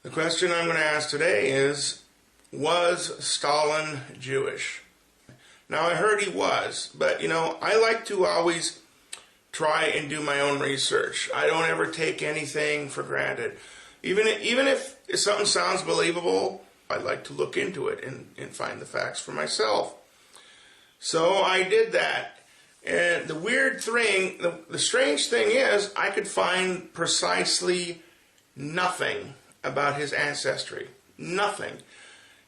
The question I'm going to ask today is, was Stalin Jewish? Now, I heard he was, but, I like to always try and do my own research. I don't ever take anything for granted. Even if something sounds believable, I like to look into it and find the facts for myself. So I did that. And the weird thing, the strange thing is, I could find precisely nothing about his ancestry. Nothing.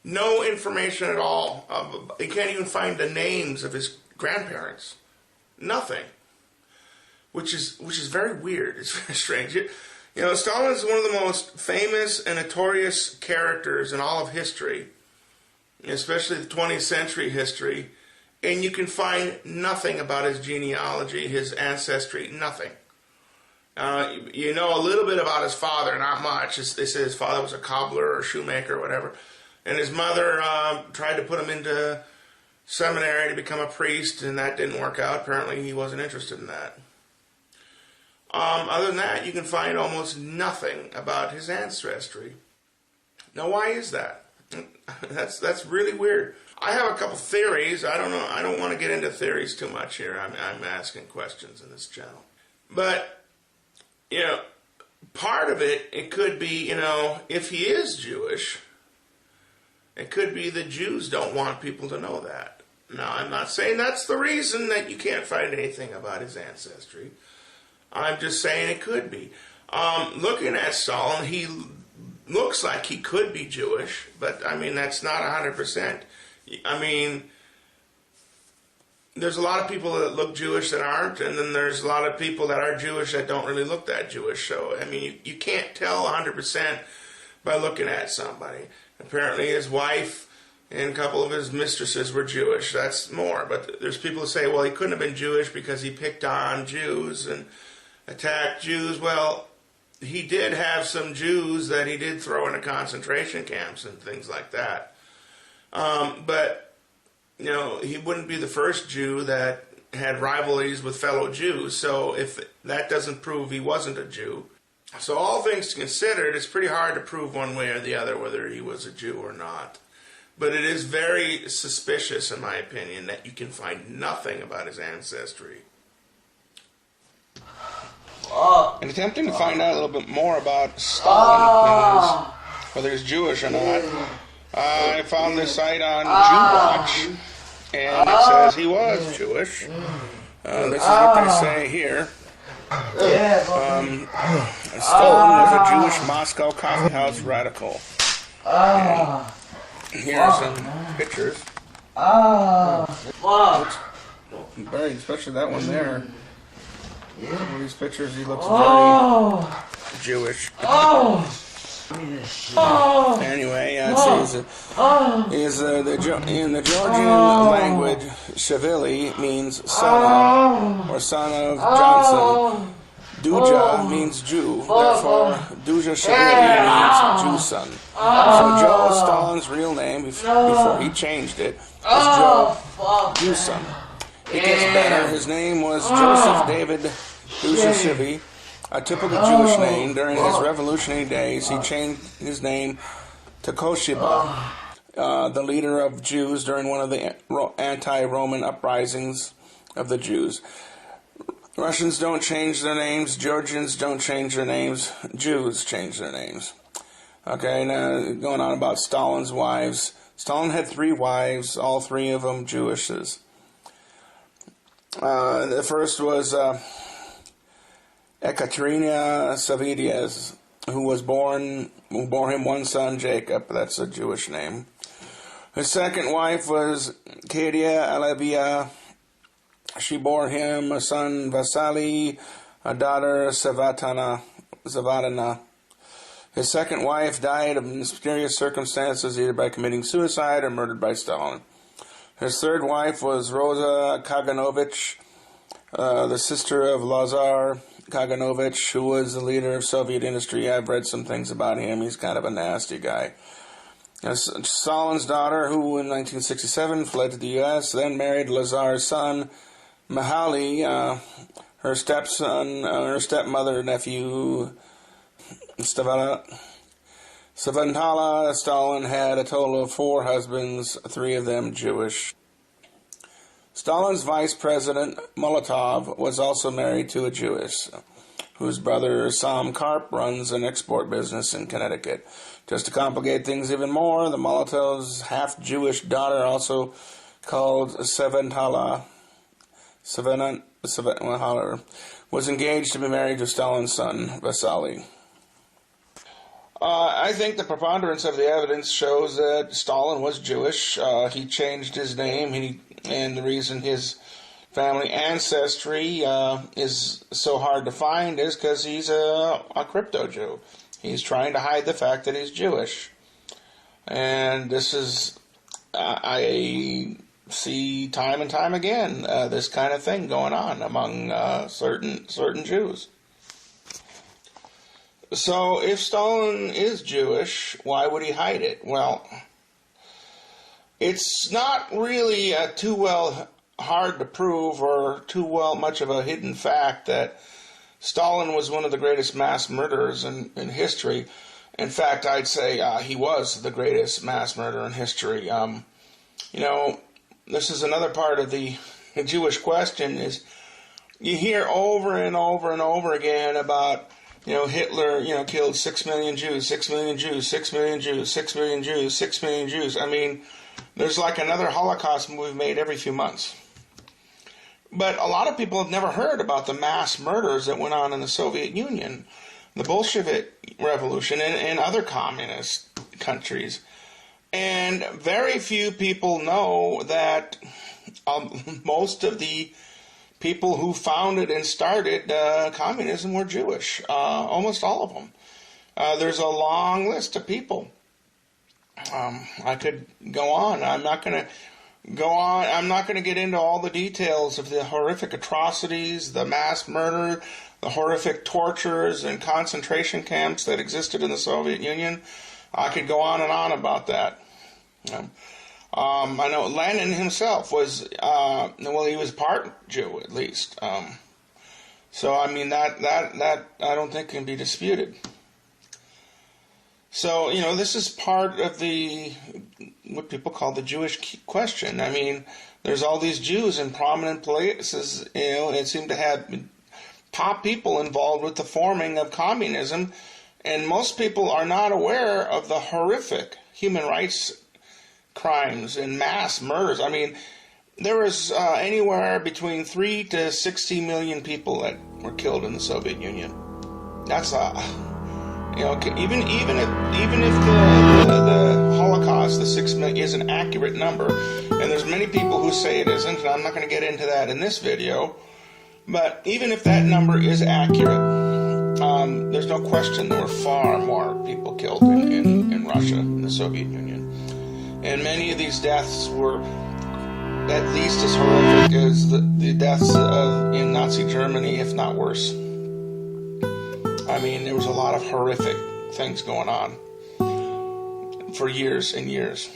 No information at all. You can't even find the names of his grandparents. Nothing. Which is very weird. It's very strange. Stalin is one of the most famous and notorious characters in all of history, especially the 20th century history, and you can find nothing about his genealogy, his ancestry, nothing. You know a little bit about his father, not much. They say his father was a cobbler or shoemaker or whatever. And his mother tried to put him into seminary to become a priest, and that didn't work out. Apparently he wasn't interested in that. Other than that, you can find almost nothing about his ancestry. Now, why is that? That's really weird. I have a couple theories. I don't know. I don't want to get into theories too much here. I'm asking questions in this channel. But part of it could be, if he is Jewish, it could be the Jews don't want people to know that. Now, I'm not saying that's the reason that you can't find anything about his ancestry. I'm just saying it could be. Looking at Stalin, he looks like he could be Jewish, but, that's not 100%. There's a lot of people that look Jewish that aren't, and then there's a lot of people that are Jewish that don't really look that Jewish. So, you can't tell 100% by looking at somebody. Apparently his wife and a couple of his mistresses were Jewish. That's more. But there's people who say, well, he couldn't have been Jewish because he picked on Jews and attacked Jews. Well, he did have some Jews that he did throw into concentration camps and things like that. But he wouldn't be the first Jew that had rivalries with fellow Jews. So if that doesn't prove he wasn't a Jew. So all things considered, it's pretty hard to prove one way or the other whether he was a Jew or not. But it is very suspicious, in my opinion, that you can find nothing about his ancestry. In attempting to find out a little bit more about Stalin, whether he's Jewish or not, I found this site on JewWatch, and it says he was Jewish. This is what they say here. Stalin was a Jewish Moscow coffeehouse radical. And here are some pictures. Very, especially that one there. Some of these pictures, he looks very Jewish. Anyway, it says in the Georgian language, Shavili means son of, or son of Johnson. Duja means Jew, therefore Duja Shavili means Jew son. So Joe, Stalin's real name, before he changed it, was Joe Jew son. It gets better. His name was Joseph David Dujashvili, a typical Jewish name. During his revolutionary days, he changed his name to Koshiba, the leader of Jews during one of the anti-Roman uprisings of the Jews. Russians don't change their names, Georgians don't change their names, Jews change their names. Okay, now going on about Stalin's wives. Stalin had 3 wives, all 3 of them Jewishes. The first was Ekaterina Savides, who bore him 1 son, Jacob. That's a Jewish name. His second wife was Kadia Alevia. She bore him a son, Vasily, a daughter, Savadana. His second wife died of mysterious circumstances, either by committing suicide or murdered by Stalin. His third wife was Rosa Kaganovich, the sister of Lazar Kaganovich, who was the leader of Soviet industry. I've read some things about him. He's kind of a nasty guy. Stalin's daughter, who in 1967 fled to the U.S., then married Lazar's son, Mihaly, her stepmother, nephew, Savantala. Stalin had a total of 4 husbands, 3 of them Jewish. Stalin's vice president, Molotov, was also married to a Jewess, whose brother, Sam Karp, runs an export business in Connecticut. Just to complicate things even more, the Molotov's half-Jewish daughter, also called Savantala, was engaged to be married to Stalin's son, Vasily. I think the preponderance of the evidence shows that Stalin was Jewish. He changed his name, and the reason his family ancestry is so hard to find is because he's a crypto-Jew. He's trying to hide the fact that he's Jewish. And this is, I see time and time again, this kind of thing going on among certain Jews. So if Stalin is Jewish, why would he hide it? Well, it's not really too hard to prove or too much of a hidden fact that Stalin was one of the greatest mass murderers in history. In fact, I'd say he was the greatest mass murderer in history. This is another part of the Jewish question, is you hear over and over and over again about, Hitler, killed 6 million Jews, 6 million Jews, 6 million Jews, 6 million Jews, 6 million Jews. I mean, there's like another Holocaust movie made every few months. But a lot of people have never heard about the mass murders that went on in the Soviet Union, the Bolshevik Revolution, and other communist countries. And very few people know that most of the people who founded and started communism were Jewish, almost all of them. There's a long list of people. I could go on. I'm not going to get into all the details of the horrific atrocities, the mass murder, the horrific tortures and concentration camps that existed in the Soviet Union. I could go on and on about that. I know Lenin himself was, he was part Jew at least. So I mean that I don't think can be disputed. So this is part of what people call the Jewish question. I mean, there's all these Jews in prominent places, and seem to have top people involved with the forming of communism, and most people are not aware of the horrific human rights crimes and mass murders. I mean, there was anywhere between 3 to 60 million people that were killed in the Soviet Union. That's even if the Holocaust, the 6 million, is an accurate number, and there's many people who say it isn't, and I'm not going to get into that in this video, but even if that number is accurate, there's no question there were far more people killed in Russia, in the Soviet Union. And many of these deaths were at least as horrific as the deaths in Nazi Germany, if not worse. I mean, there was a lot of horrific things going on for years and years.